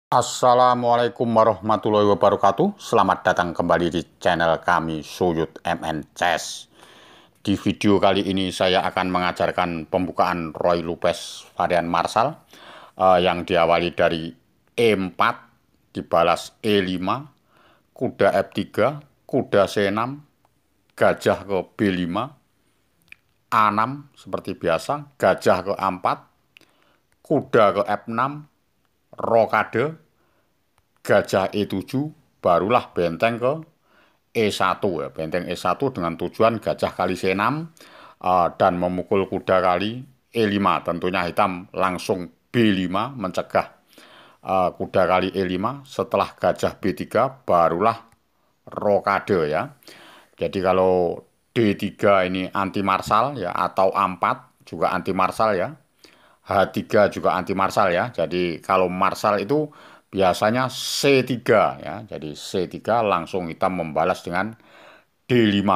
Assalamualaikum warahmatullahi wabarakatuh. Selamat datang kembali di channel kami Suyut MN Chess. Di video kali ini saya akan mengajarkan pembukaan Roy Lopez varian Marshall yang diawali dari E4, dibalas E5, kuda F3, kuda C6, gajah ke B5, A6 seperti biasa, gajah ke A4, kuda ke F6, rokade, gajah E7, barulah benteng ke E1 ya. Benteng E1 dengan tujuan gajah kali C6 dan memukul kuda kali E5. Tentunya hitam langsung B5 mencegah kuda kali E5. Setelah gajah B3 barulah rokade ya. Jadi kalau D3 ini anti marsal ya, atau A4 juga anti marsal ya. H3 juga anti marsal ya. Jadi kalau marsal itu biasanya C3 ya. Jadi C3 langsung hitam membalas dengan D5.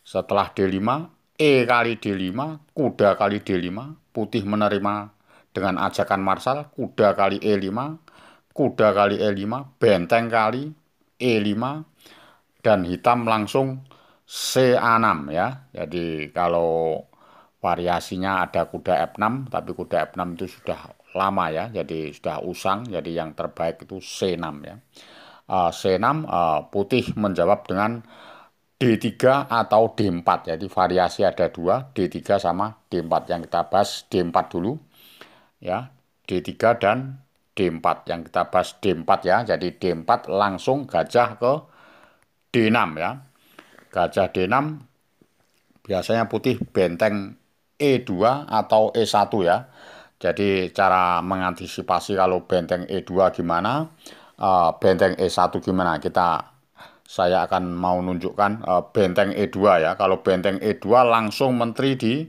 Setelah D5, E kali D5, kuda kali D5, putih menerima dengan ajakan marsal, kuda kali E5, kuda kali E5, benteng kali E5, dan hitam langsung CA6 ya. Jadi kalau variasinya ada kuda F6, tapi kuda F6 itu sudah lama ya, jadi sudah usang. Jadi yang terbaik itu C6 ya. C6 putih menjawab dengan D3 atau D4. Jadi variasi ada dua, D3 sama D4. Yang kita bahas D4 dulu ya. D3 dan D4. Yang kita bahas D4 ya. Jadi D4 langsung gajah ke D6 ya. Gajah D6 biasanya putih benteng E2 atau E1 ya. Jadi cara mengantisipasi kalau benteng E2 gimana, benteng E1 gimana, saya akan mau nunjukkan benteng E2 ya. Kalau benteng E2 langsung menteri di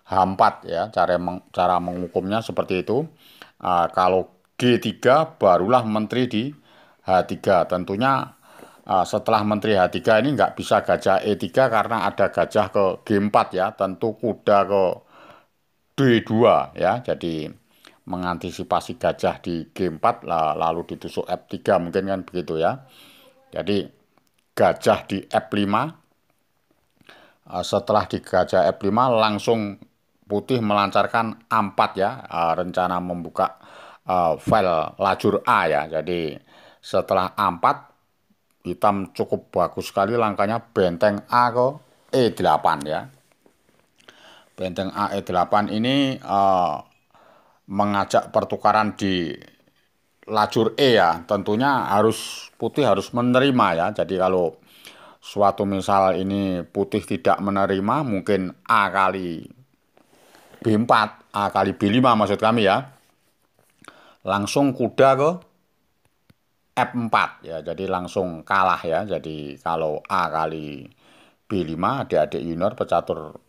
H4 ya. Cara menghukumnya seperti itu. Kalau G3 barulah menteri di H3. Tentunya setelah menteri H3 ini nggak bisa gajah E3 karena ada gajah ke G4 ya. Tentu kuda ke D2 ya. Jadi mengantisipasi gajah di G4 lalu ditusuk F3 mungkin kan begitu ya. Jadi gajah di F5, setelah di gajah F5 langsung putih melancarkan A4 ya, rencana membuka file lajur A ya. Jadi setelah A4 hitam cukup bagus sekali langkahnya, benteng A ke E8 ya. Benteng A E8 ini mengajak pertukaran di lajur E ya. Tentunya putih harus menerima ya. Jadi kalau suatu misal ini putih tidak menerima, mungkin A kali B4, A kali B5 maksud kami ya. Langsung kuda ke F4 ya. Jadi langsung kalah ya. Jadi kalau A kali B5, adik-adik junior pecatur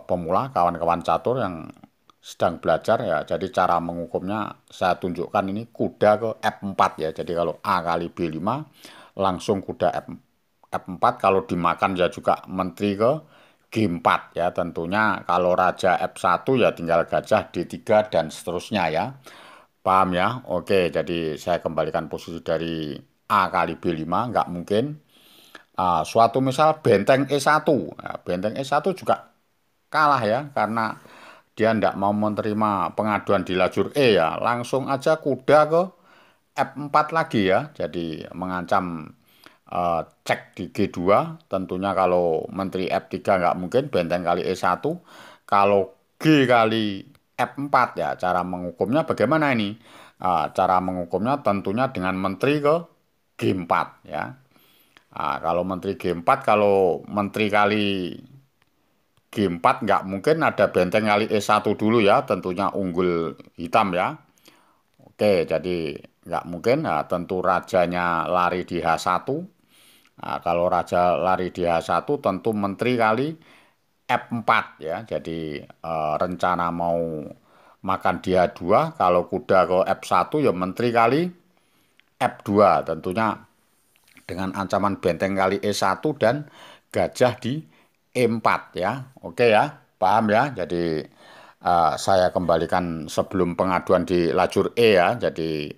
pemula, kawan-kawan catur yang sedang belajar ya. Jadi cara menghukumnya saya tunjukkan ini, kuda ke F4 ya. Jadi kalau A kali B5 langsung kuda F4. Kalau dimakan ya juga menteri ke G4 ya. Tentunya kalau raja F1 ya tinggal gajah D3 dan seterusnya ya. Paham ya? Oke, jadi saya kembalikan posisi dari A kali B5, nggak mungkin. Suatu misal benteng E1, ya, benteng E1 juga kalah ya, karena dia tidak mau menerima pengaduan di lajur E ya. Langsung aja kuda ke F4 lagi ya. Jadi mengancam cek di G2. Tentunya kalau menteri F3 nggak mungkin, benteng kali E1. Kalau G kali F4 ya, cara menghukumnya bagaimana ini? Cara menghukumnya tentunya dengan menteri ke G4 ya. Kalau menteri G4, kalau menteri kali G4 nggak mungkin ada benteng kali E1 dulu ya, tentunya unggul hitam ya. Oke, jadi nggak mungkin. Tentu rajanya lari di H1. Kalau raja lari di H1 tentu menteri kali F4 ya. Jadi rencana mau makan di H2, kalau kuda ke F1 ya menteri kali F2. Tentunya dengan ancaman benteng kali E1 dan gajah di E4 ya. Oke ya, paham ya. Jadi saya kembalikan sebelum pengaduan di lajur E ya. Jadi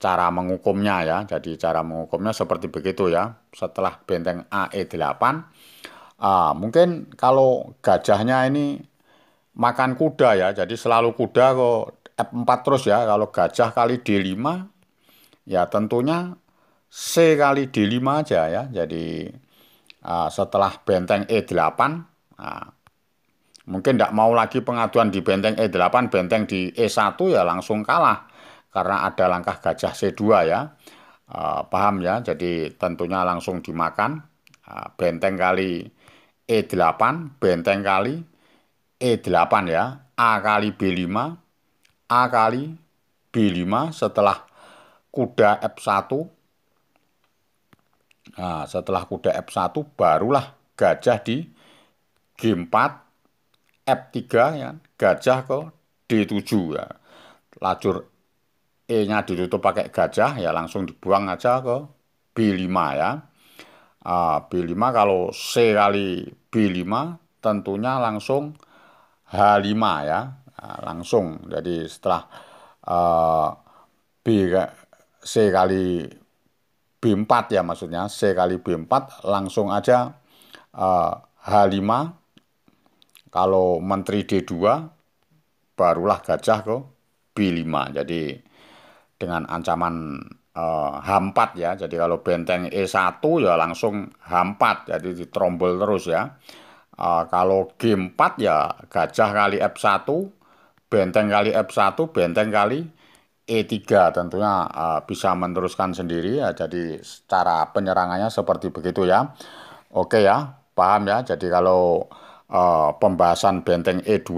cara mengukumnya ya. Jadi cara mengukumnya seperti begitu ya. Setelah benteng AE8, mungkin kalau gajahnya ini makan kuda ya. Jadi selalu kuda kok F4 terus ya. Kalau gajah kali D5 ya tentunya C kali D5 aja ya. Jadi setelah benteng E8, mungkin tidak mau lagi pengaduan di benteng E8, benteng di E1 ya langsung kalah. Karena ada langkah gajah C2 ya. Paham ya? Jadi tentunya langsung dimakan. Benteng kali E8, benteng kali E8 ya. A kali B5, A kali B5 setelah kuda F1. Nah, setelah kuda F1 barulah gajah di G4, F3 ya, gajah ke D7 ya. Lajur E-nya ditutup pakai gajah ya langsung dibuang aja ke B5 ya. B5 kalau C kali B5 tentunya langsung H5 ya. Langsung. Jadi setelah uh, B C kali B4 ya maksudnya C kali B4 langsung aja H5. Kalau menteri D2 barulah gajah ke B5. Jadi dengan ancaman H4 ya. Jadi kalau benteng E1 ya langsung H4. Jadi ditrombol terus ya. Kalau G4 ya gajah kali F1, benteng kali F1, benteng kali E3 tentunya bisa meneruskan sendiri ya. Jadi cara penyerangannya seperti begitu ya. Oke ya, paham ya. Jadi kalau pembahasan benteng E2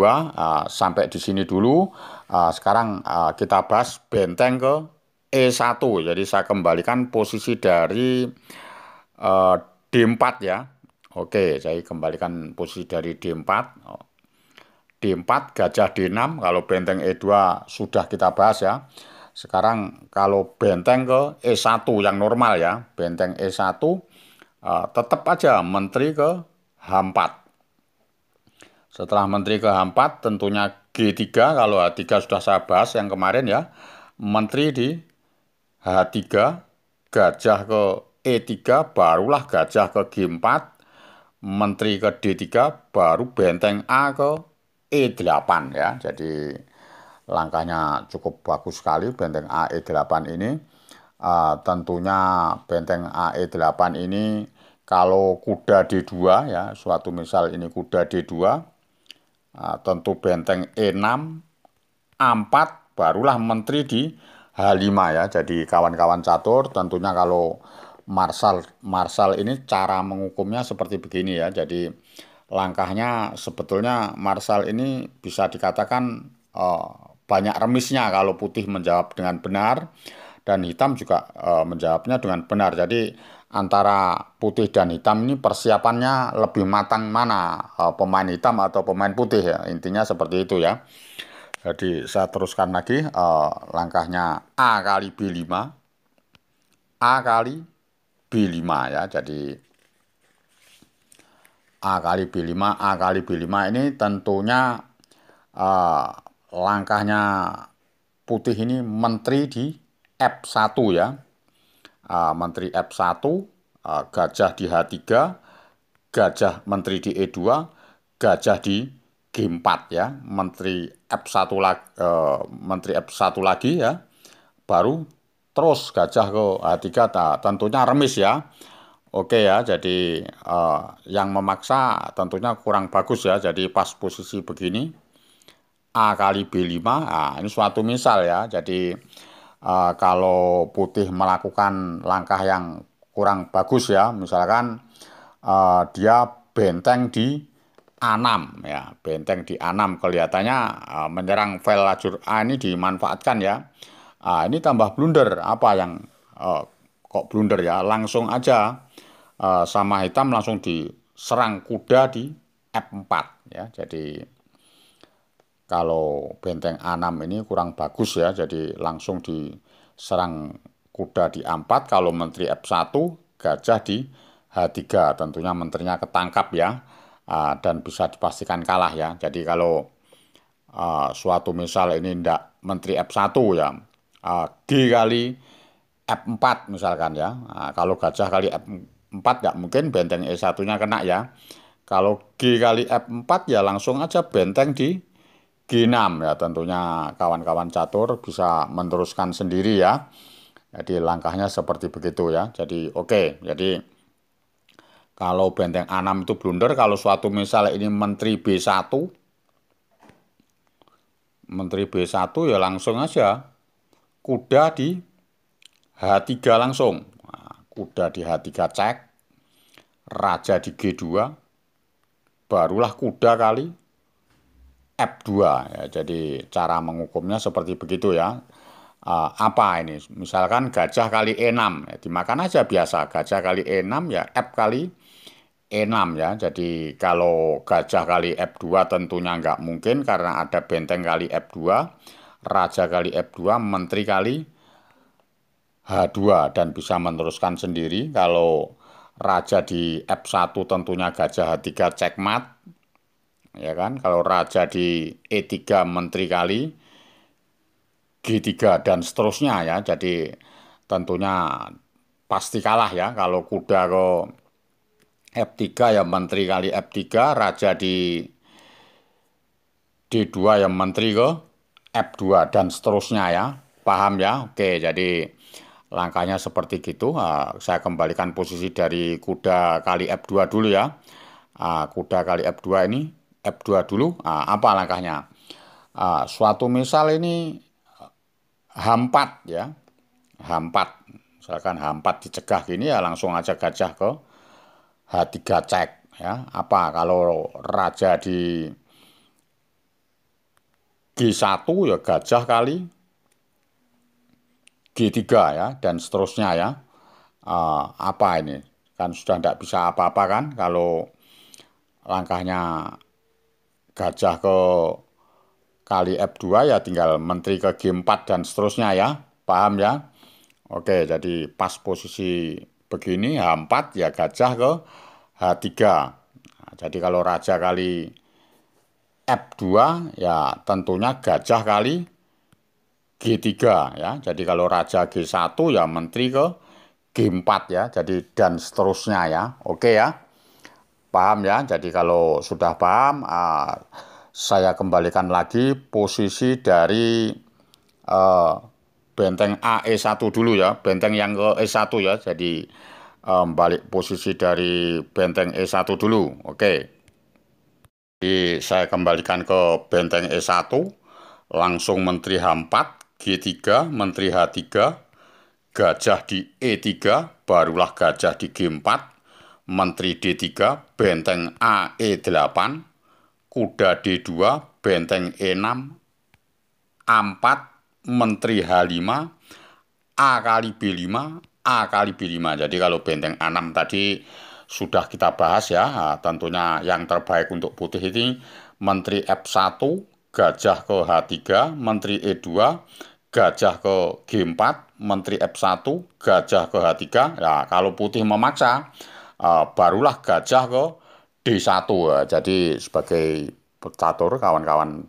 sampai di sini dulu. Sekarang kita bahas benteng ke E1. Jadi saya kembalikan posisi dari D4 ya. Oke, saya kembalikan posisi dari D4. D4, gajah D6, kalau benteng E2 sudah kita bahas ya. Sekarang kalau benteng ke E1 yang normal ya, benteng E1 tetap aja menteri ke H4. Setelah menteri ke H4 tentunya G3, kalau H3 sudah saya bahas yang kemarin ya. Menteri di H3, gajah ke E3, barulah gajah ke G4, menteri ke D3, baru benteng A ke E8 ya. Jadi langkahnya cukup bagus sekali benteng AE8 ini. Tentunya benteng AE8 ini kalau kuda D2 ya, suatu misal ini kuda D2, tentu benteng E6, A4 barulah menteri di H5 ya. Jadi kawan-kawan catur tentunya kalau Marsal ini cara mengukumnya seperti begini ya. Jadi langkahnya sebetulnya Marsal ini bisa dikatakan banyak remisnya kalau putih menjawab dengan benar dan hitam juga menjawabnya dengan benar. Jadi antara putih dan hitam ini persiapannya lebih matang mana pemain hitam atau pemain putih ya. Intinya seperti itu ya. Jadi saya teruskan lagi langkahnya A kali B5, A kali B5 ya. Jadi A kali B5, A kali B5 ini tentunya langkahnya putih ini menteri di F1 ya. Menteri F1, gajah di H3, gajah menteri di E2, gajah di G4 ya. Menteri F1 lagi ya. Baru terus gajah ke H3, tentunya remis ya. Oke ya, jadi yang memaksa tentunya kurang bagus ya. Jadi pas posisi begini, A kali B5, ini suatu misal ya. Jadi kalau putih melakukan langkah yang kurang bagus ya, misalkan dia benteng di A6 ya, benteng di A6 kelihatannya menyerang file lajur A ini dimanfaatkan ya. Ini tambah blunder, apa yang kok blunder ya, langsung aja sama hitam langsung diserang kuda di F4 ya. Jadi kalau benteng A6 ini kurang bagus ya, jadi langsung diserang kuda di A4. Kalau menteri F1 gajah di H3, tentunya menterinya ketangkap ya, dan bisa dipastikan kalah ya. Jadi kalau suatu misal ini tidak menteri F1 ya, G kali F4 misalkan ya. Nah, kalau gajah kali F4 nggak mungkin benteng E1-nya kena ya. Kalau G kali F4 ya langsung aja benteng di G6 ya. Tentunya kawan-kawan catur bisa meneruskan sendiri ya. Jadi langkahnya seperti begitu ya. Jadi oke. Jadi kalau benteng A6 itu blunder, kalau suatu misal ini menteri B1, ya langsung aja kuda di H3 langsung. Nah, kuda di H3 cek, raja di G2, barulah kuda kali F2 ya. Jadi cara mengukumnya seperti begitu ya. Apa ini? Misalkan gajah kali E6 ya, dimakan aja biasa. Gajah kali E6 ya F kali E6 ya. Jadi kalau gajah kali F2 tentunya nggak mungkin karena ada benteng kali F2, raja kali F2, menteri kali H2 dan bisa meneruskan sendiri. Kalau raja di F1 tentunya gajah H3 cekmat ya kan. Kalau raja di E3 menteri kali G3 dan seterusnya ya. Jadi tentunya pasti kalah ya. Kalau kuda ke F3 ya menteri kali F3, raja di D2 ya menteri ke F2 dan seterusnya ya. Paham ya? Oke, jadi langkahnya seperti gitu. Saya kembalikan posisi dari kuda kali F2 dulu ya. Kuda kali F2 ini F2 dulu. Apa langkahnya? Suatu misal ini H4 ya. H4. Misalkan H4 dicegah gini ya langsung aja gajah ke H3 cek ya. Apa kalau raja di G1 ya gajah kali G3 ya dan seterusnya ya. Apa ini? Kan sudah tidak bisa apa-apa kan kalau langkahnya gajah ke kali F2 ya tinggal menteri ke G4 dan seterusnya ya. Paham ya? Oke, jadi pas posisi begini H4 ya gajah ke H3. Nah, jadi kalau raja kali F2 ya tentunya gajah kali G3 ya. Jadi kalau raja G1 ya menteri ke G4 ya. Jadi dan seterusnya ya. Oke ya. Paham ya. Jadi kalau sudah paham, saya kembalikan lagi posisi dari benteng AE1 dulu ya. Benteng yang ke E1 ya. Jadi balik posisi dari benteng E1 dulu. Oke. Jadi saya kembalikan ke benteng E1. Langsung menteri H4, G3, menteri H3, gajah di E3, barulah gajah di G4, menteri D3, benteng AE8, kuda D2, benteng E6, A4, menteri H5, A kali B5, A kali B5. Jadi kalau benteng A6 tadi sudah kita bahas ya, tentunya yang terbaik untuk putih ini menteri F1, gajah ke H3, menteri E2, gajah ke G4, menteri F1, gajah ke H3. Ya, kalau putih memaksa, barulah gajah ke D1. Ya. Jadi sebagai catur, kawan-kawan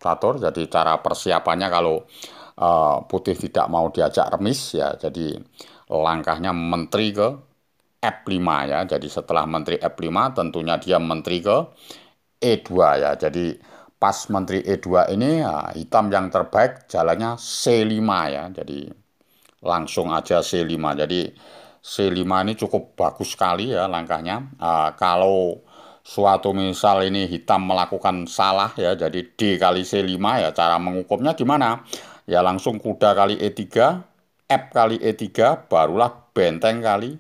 catur, jadi cara persiapannya kalau putih tidak mau diajak remis ya, jadi langkahnya menteri ke F5 ya. Jadi setelah menteri F5 tentunya dia menteri ke E2 ya. Jadi pas menteri E2 ini ya, hitam yang terbaik jalannya C5 ya. Jadi langsung aja C5. Jadi C5 ini cukup bagus sekali ya langkahnya. Kalau suatu misal ini hitam melakukan salah ya, jadi D kali C5 ya, cara mengukumnya gimana? Ya langsung kuda kali E3, F kali E3, barulah benteng kali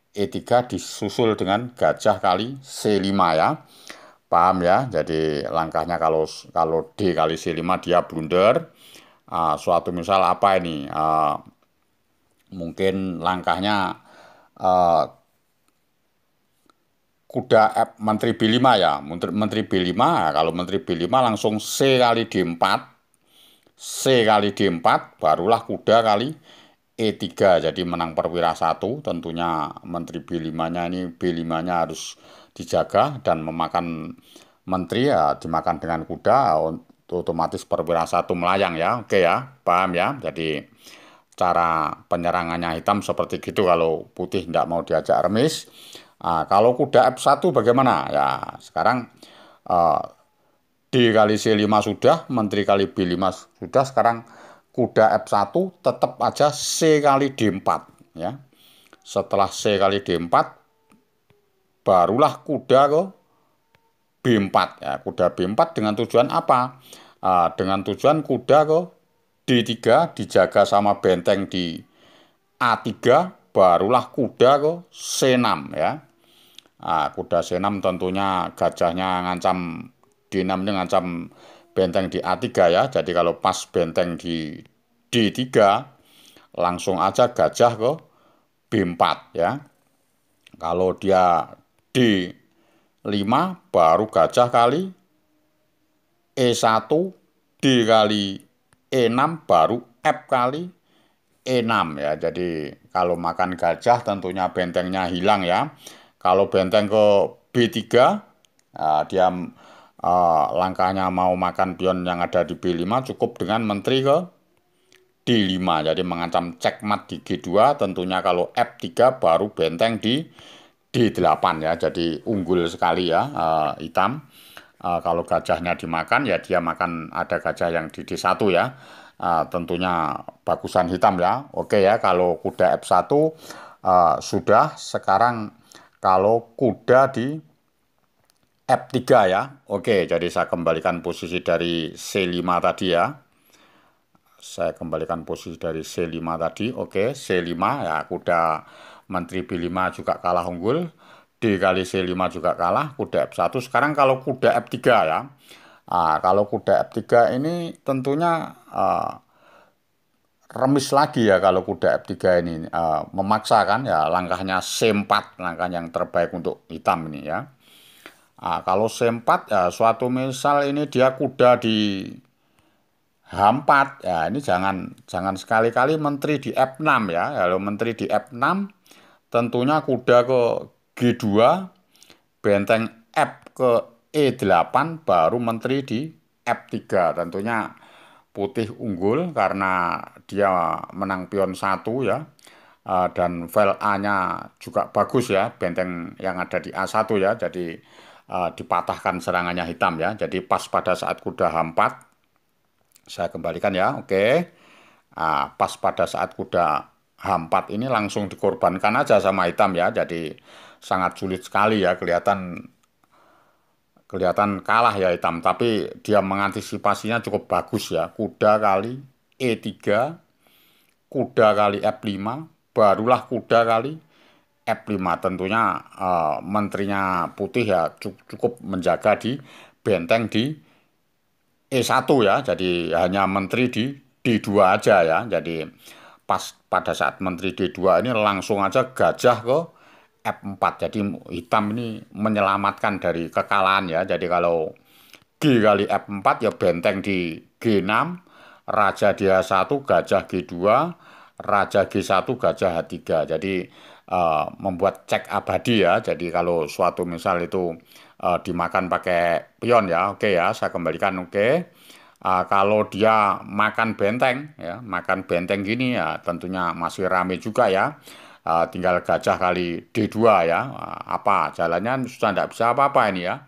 E3 disusul dengan gajah kali C5 ya. Paham ya? Jadi langkahnya kalau kalau D kali C5 dia blunder. Suatu misal apa ini? Mungkin langkahnya kuda F, menteri B5 ya. Menteri B5, kalau menteri B5 langsung C kali D4. C kali D4, barulah kuda kali E3. Jadi menang perwira 1. Tentunya menteri B5-nya ini, B5-nya harus dijaga dan memakan menteri ya, dimakan dengan kuda, otomatis perwira 1 melayang ya. Oke ya, paham ya. Jadi cara penyerangannya hitam seperti gitu kalau putih tidak mau diajak remis. Kalau kuda F1 bagaimana? Ya, sekarang uh, D kali C5 sudah, menteri kali B5 sudah, sekarang kuda F1 tetap aja C kali D4 ya. Setelah C kali D4 barulah kuda ke B4 ya. Kuda B4 dengan tujuan apa? Dengan tujuan kuda ke D3 dijaga sama benteng di A3, barulah kuda ke C6 ya. Kuda C6 tentunya gajahnya ngancam D6 ini ngancam benteng di A3 ya. Jadi kalau pas benteng di D3 langsung aja gajah ke B4 ya. Kalau dia D5 baru gajah kali E1, D kali E6 baru F kali E6 ya. Jadi kalau makan gajah tentunya bentengnya hilang ya. Kalau benteng ke B3 dia langkahnya mau makan pion yang ada di B5 cukup dengan menteri ke D5. Jadi mengancam checkmate di G2, tentunya kalau F3 baru benteng di D8 ya. Jadi unggul sekali ya hitam. Kalau gajahnya dimakan ya dia makan ada gajah yang di D1 ya. Tentunya bagusan hitam ya. Oke ya, kalau kuda F1 sudah. Sekarang kalau kuda di F3 ya. Oke, jadi saya kembalikan posisi dari C5 tadi ya. Saya kembalikan posisi dari C5 tadi. Oke, C5 ya, kuda menteri B5 juga kalah unggul. D kali C5 juga kalah. Kuda F1. Sekarang kalau kuda F3 ya. Kalau kuda F3 ini tentunya remis lagi ya kalau kuda F3 ini. Memaksa kan ya, langkahnya C4, langkah yang terbaik untuk hitam ini ya. Kalau C4 ya, suatu misal ini dia kuda di H4 ya, ini jangan sekali-kali menteri di F6 ya. Kalau menteri di F6 tentunya kuda ke G2, benteng F ke E8 baru menteri di F3. Tentunya putih unggul karena dia menang pion 1 ya. Dan file A-nya juga bagus ya, benteng yang ada di A1 ya. Jadi dipatahkan serangannya hitam ya. Jadi pas pada saat kuda H4, saya kembalikan ya, oke. Pas pada saat kuda H4 ini langsung dikorbankan aja sama hitam ya. Jadi sangat sulit sekali ya, kelihatan kalah ya hitam. Tapi dia mengantisipasinya cukup bagus ya. Kuda kali E3, kuda kali F5, barulah kuda kali F5. Tentunya menterinya putih ya cukup menjaga di benteng di E1 ya, jadi hanya menteri di D2 aja ya. Jadi pas pada saat menteri D2 ini langsung aja gajah ke F4. Jadi hitam ini menyelamatkan dari kekalahan ya. Jadi kalau G kali F4 ya benteng di G6, raja di H1, gajah G2, raja G1, gajah H3. Jadi membuat cek abadi ya. Jadi kalau suatu misal itu dimakan pakai pion ya, oke ya, saya kembalikan oke. Kalau dia makan benteng ya, makan benteng gini ya, tentunya masih rame juga ya. Tinggal gajah kali D2 ya. Apa jalannya sudah tidak bisa apa-apa ini ya.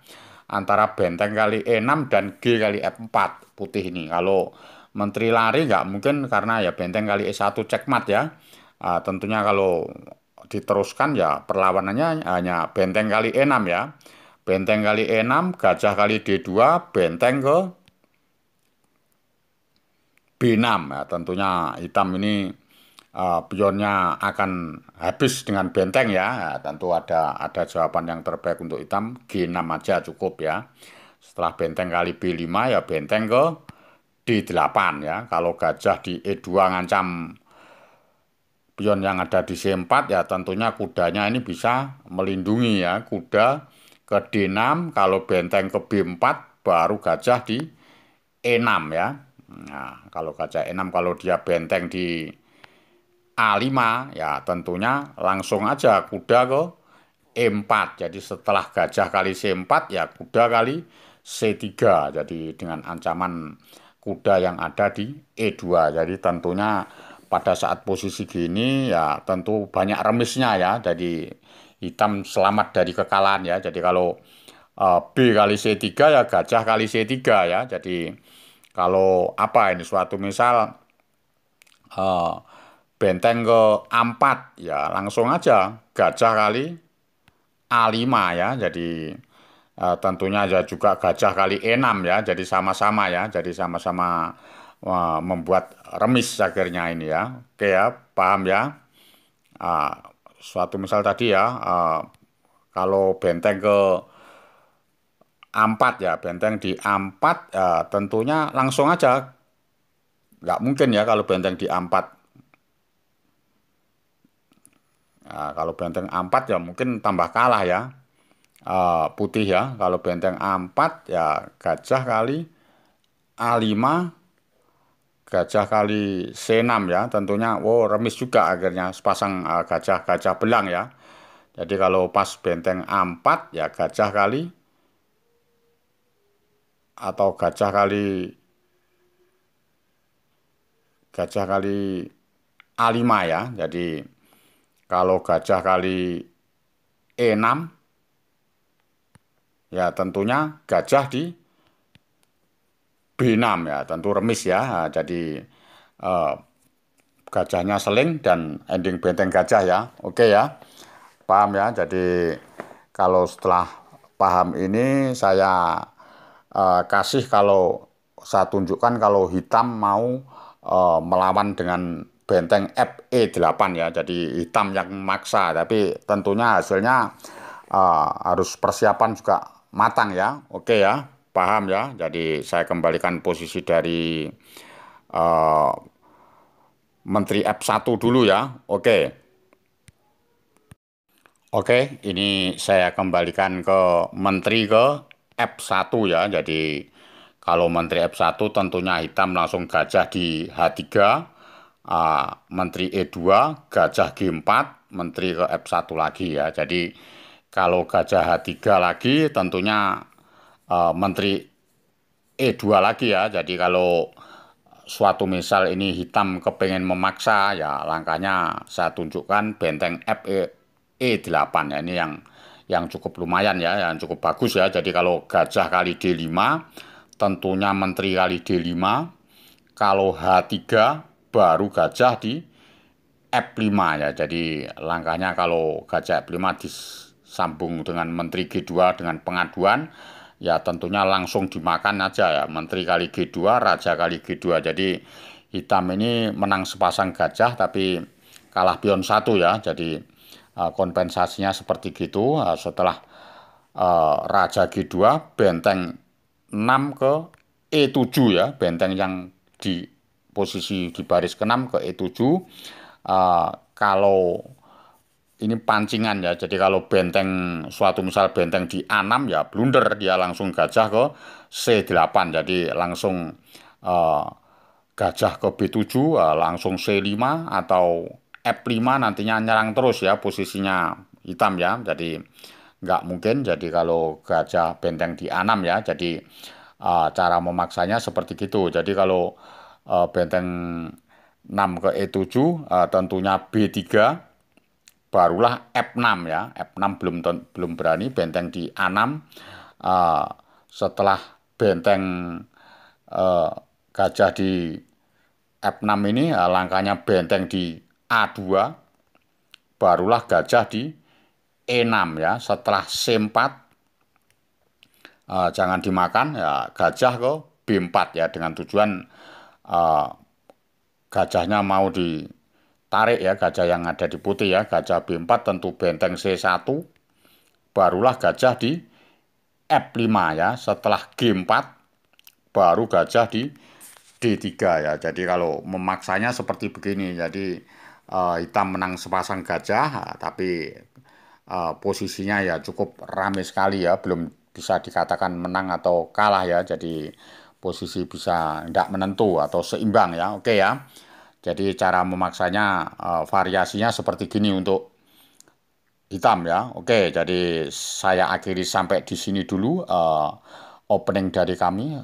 Antara benteng kali E6 dan G kali F4 putih ini. Kalau menteri lari nggak mungkin karena ya benteng kali E1 checkmate ya. Tentunya kalau diteruskan ya perlawanannya hanya benteng kali E6 ya. Benteng kali E6, gajah kali D2, benteng ke B6 ya. Tentunya hitam ini pionnya akan habis dengan benteng ya. Tentu ada jawaban yang terbaik untuk hitam, G6 aja cukup ya. Setelah benteng kali B5 ya benteng ke D8 ya. Kalau gajah di E2 ngancam pion yang ada di C4 ya tentunya kudanya ini bisa melindungi ya. Kuda ke D6, kalau benteng ke B4 baru gajah di E6 ya. Nah, kalau gajah E6 kalau dia benteng di A5 ya tentunya langsung aja kuda ke E4. Jadi setelah gajah kali C4 ya kuda kali C3. Jadi dengan ancaman kuda yang ada di E2. Jadi tentunya pada saat posisi gini ya tentu banyak remisnya ya. Jadi hitam selamat dari kekalahan ya. Jadi kalau B kali C3 ya gajah kali C3 ya. Jadi kalau apa ini suatu misal eh, benteng ke A4 ya langsung aja gajah kali A5 ya. Jadi tentunya ya juga gajah kali E6 ya. Jadi sama-sama ya. Jadi sama-sama membuat remis akhirnya ini ya. Oke ya, paham ya. Ah, suatu misal tadi ya, kalau benteng ke A4 ya, benteng di A4 tentunya langsung aja. Nggak mungkin ya kalau benteng di A4. Nah, kalau benteng A4 ya mungkin tambah kalah ya. Putih ya. Kalau benteng A4 ya gajah kali A5, gajah kali C6 ya. Tentunya, wow remis juga akhirnya sepasang gajah-gajah belang ya. Jadi kalau pas benteng A4 ya gajah kali atau gajah kali A5 ya. Jadi kalau gajah kali E6 ya tentunya gajah di B6 ya, tentu remis ya. Nah, jadi eh, gajahnya seling dan ending benteng gajah ya. Oke ya. Paham ya. Jadi kalau setelah paham ini saya kasih kalau saya tunjukkan kalau hitam mau melawan dengan benteng FE8 ya. Jadi hitam yang maksa, tapi tentunya hasilnya harus persiapan juga matang ya. Oke ya, paham ya. Jadi saya kembalikan posisi dari eh, Menteri F1 dulu ya. Oke. Oke, ini saya kembalikan ke Menteri ke F1 ya. Jadi kalau Menteri F1 tentunya hitam langsung gajah di H3, Menteri E2 gajah G4, Menteri ke F1 lagi ya. Jadi kalau gajah H3 lagi tentunya Menteri E2 lagi ya. Jadi kalau suatu misal ini hitam kepengen memaksa ya langkahnya saya tunjukkan benteng FE8 ya, ini yang cukup lumayan ya, yang cukup bagus ya. Jadi kalau gajah kali D5 tentunya menteri kali D5, kalau H3 baru gajah di F5 ya. Jadi langkahnya kalau gajah F5 disambung dengan menteri G2 dengan pengaduan ya tentunya langsung dimakan aja ya, menteri kali G2 raja kali G2. Jadi hitam ini menang sepasang gajah tapi kalah pion satu ya. Jadi kompensasinya seperti gitu. Setelah raja G2 benteng 6 ke E7 ya, benteng yang di posisi di baris ke-6 ke E7. Kalau ini pancingan ya. Jadi kalau benteng suatu misal benteng di A6 ya blunder dia langsung gajah ke C8. Jadi langsung eh, gajah ke B7 langsung C5 atau F5 nantinya nyerang terus ya posisinya hitam ya. Jadi nggak mungkin. Jadi kalau gajah benteng di A6 ya. Jadi cara memaksanya seperti itu. Jadi kalau benteng 6 ke E7 tentunya B3 barulah F6 ya. F6 belum berani benteng di A6. Eh, setelah benteng eh, gajah di F6 ini langkahnya benteng di A2 barulah gajah di E6 ya. Setelah C4 jangan dimakan ya gajah ke B4 ya, dengan tujuan eh, gajahnya mau ditarik ya, gajah yang ada di putih ya. Gajah B4 tentu benteng C1 barulah gajah di F5 ya. Setelah G4 baru gajah di D3 ya. Jadi kalau memaksanya seperti begini. Jadi hitam menang sepasang gajah tapi posisinya ya cukup ramai sekali ya. Belum bisa dikatakan menang atau kalah ya. Jadi posisi bisa tidak menentu atau seimbang ya. Oke ya. Jadi cara memaksanya variasinya seperti gini untuk hitam ya. Oke, jadi saya akhiri sampai di sini dulu opening dari kami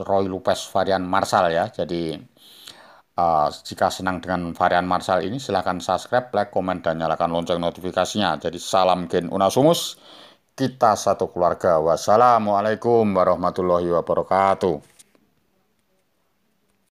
Roy Lopez varian Marshall ya. Jadi Jika senang dengan varian Marshall ini, silahkan subscribe, like, komen, dan nyalakan lonceng notifikasinya. Jadi salam Gen Unasumus, kita satu keluarga. Wassalamualaikum warahmatullahi wabarakatuh.